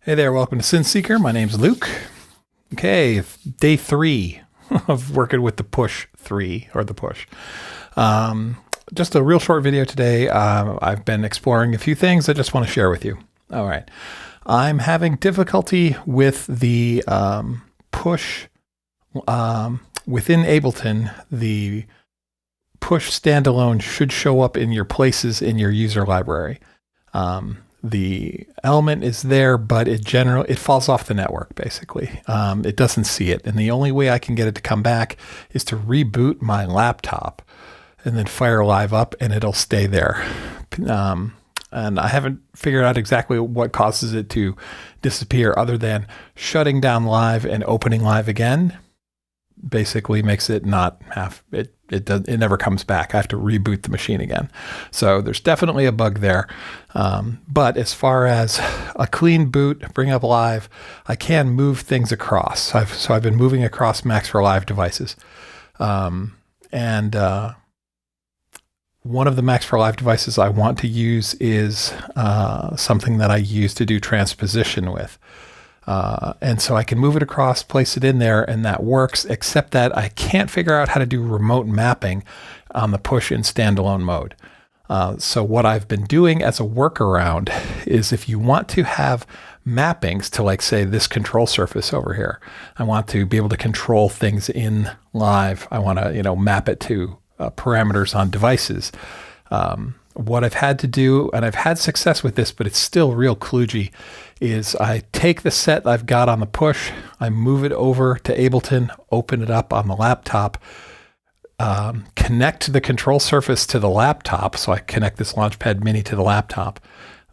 Hey there, welcome to Synth Seeker. My name's Luke. Okay, day 3 of working with the push 3, or the push. Just a real short video today. I've been exploring a few things I just want to share with you. All right. I'm having difficulty with the push within Ableton. The push standalone should show up in your places in your user library. The element is there, but it falls off the network, basically. It doesn't see it. And the only way I can get it to come back is to reboot my laptop and then fire Live up, and it'll stay there. And I haven't figured out exactly what causes it to disappear, other than shutting down Live and opening Live again. Basically makes it not have it. It never comes back. I have to reboot the machine again. So there's definitely a bug there. But as far as a clean boot, bring up Live, I can move things across. So I've been moving across Max for Live devices. One of the Max for Live devices I want to use is something that I use to do transposition with. And so I can move it across, place it in there, and that works, except that I can't figure out how to do remote mapping on the push in standalone mode. So what I've been doing as a workaround is, if you want to have mappings to, like, say, this control surface over here, I want to be able to control things in Live. I want to, map it to parameters on devices. What I've had to do, and I've had success with this, but it's still real kludgy, is I take the set I've got on the push, I move it over to Ableton, open it up on the laptop, connect the control surface to the laptop, so I connect this Launchpad Mini to the laptop.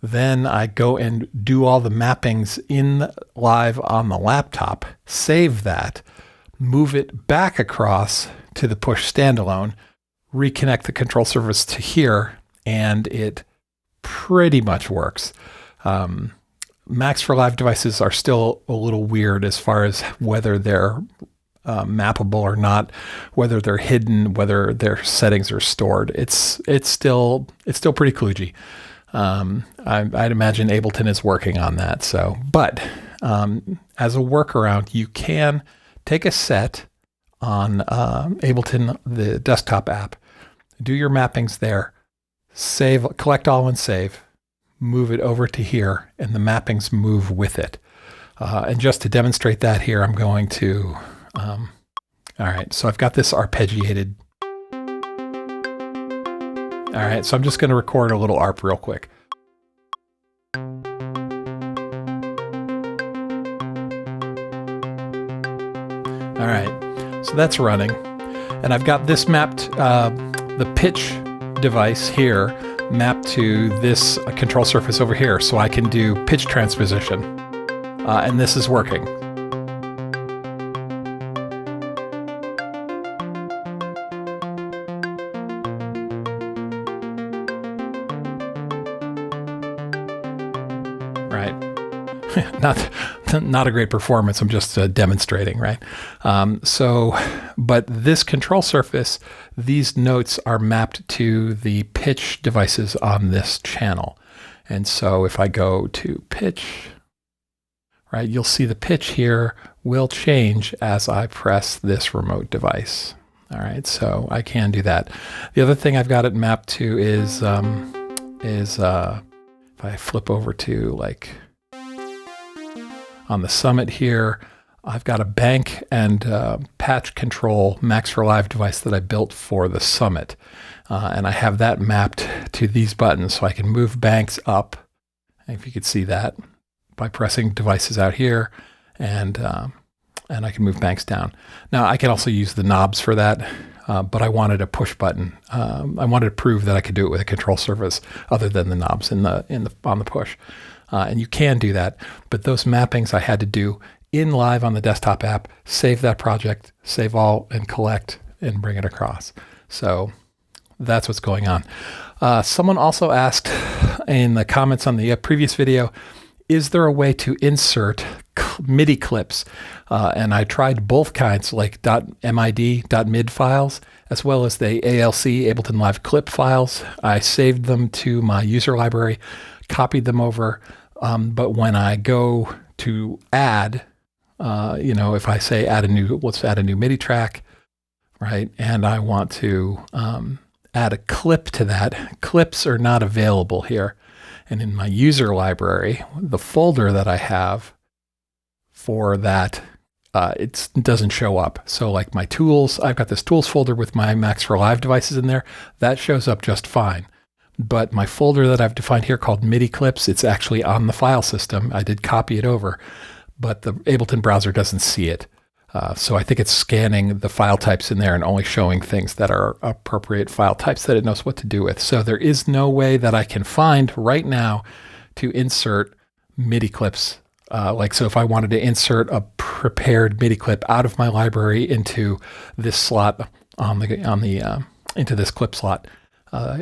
Then I go and do all the mappings in Live on the laptop, save that, move it back across to the push standalone, reconnect the control surface to here, and it pretty much works. Max for Live devices are still a little weird as far as whether they're mappable or not, whether they're hidden, whether their settings are stored. It's still pretty kludgy. I'd imagine Ableton is working on that. But as a workaround, you can take a set on Ableton, the desktop app, do your mappings there, save, collect all and save, move it over to here, and the mappings move with it. And just to demonstrate that here, I'm going to, all right, so I've got this arpeggiated. All right, so I'm just going to record a little arp real quick. All right, so that's running. And I've got this mapped, the pitch device here, mapped to this control surface over here, so I can do pitch transposition. And this is working. Right. Not a great performance. I'm just demonstrating, right? But this control surface, these notes are mapped to the pitch devices on this channel. And so if I go to pitch, right, you'll see the pitch here will change as I press this remote device. All right, so I can do that. The other thing I've got it mapped to is if I flip over to, like, on the Summit here, I've got a bank and patch control Max for Live device that I built for the Summit. And I have that mapped to these buttons, so I can move banks up, if you could see that, by pressing devices out here, and I can move banks down. Now, I can also use the knobs for that, but I wanted a push button. I wanted to prove that I could do it with a control surface other than the knobs on the push. And you can do that, but those mappings I had to do in Live on the desktop app, save that project, save all and collect, and bring it across. So that's what's going on. Someone also asked in the comments on the previous video, is there a way to insert MIDI clips? And I tried both kinds, like .mid, .mid files, as well as the ALC, Ableton Live clip files. I saved them to my user library, copied them over, but when I go to add, if I say let's add a new MIDI track, right? And I want to add a clip to that. Clips are not available here. And in my user library, the folder that I have for that, it doesn't show up. So like my tools, I've got this tools folder with my Max for Live devices in there. That shows up just fine. But my folder that I've defined here called MIDI clips, it's actually on the file system. I did copy it over, but the Ableton browser doesn't see it. So I think it's scanning the file types in there and only showing things that are appropriate file types that it knows what to do with. So there is no way that I can find right now to insert MIDI clips. So if I wanted to insert a prepared MIDI clip out of my library into this slot into this clip slot,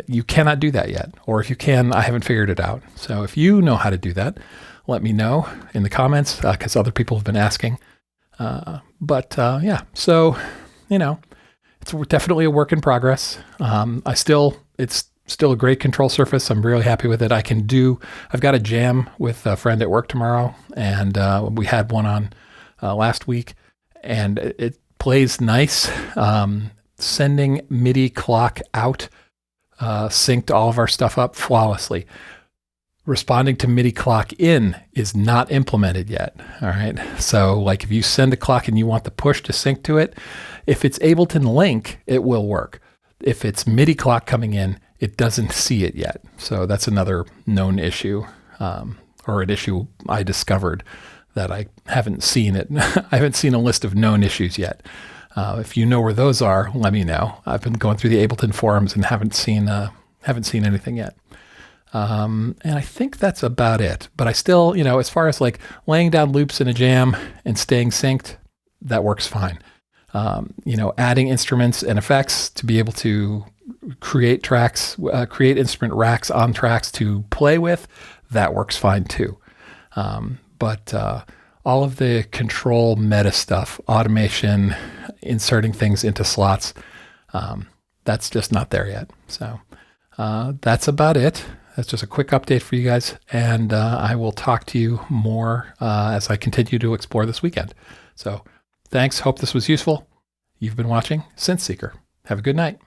you cannot do that yet. Or if you can, I haven't figured it out. So if you know how to do that, let me know in the comments, because other people have been asking. So, it's definitely a work in progress. It's still a great control surface. I'm really happy with it. I've got a jam with a friend at work tomorrow, and we had one on last week, and it plays nice. Sending MIDI clock out synced all of our stuff up flawlessly. Responding to MIDI clock in is not implemented yet. All right. So like if you send a clock and you want the push to sync to it, if it's Ableton Link, it will work. If it's MIDI clock coming in, it doesn't see it yet. So that's another known issue, or an issue I discovered that I haven't seen it. I haven't seen a list of known issues yet. If you know where those are, let me know. I've been going through the Ableton forums and haven't seen anything yet. And I think that's about it. But I still, as far as like laying down loops in a jam and staying synced, that works fine. Adding instruments and effects to be able to create tracks, create instrument racks on tracks to play with, that works fine too. But all of the control meta stuff, automation, inserting things into slots, that's just not there yet. So that's about it. That's just a quick update for you guys, and I will talk to you more as I continue to explore this weekend. So thanks. Hope this was useful. You've been watching Synth Seeker. Have a good night.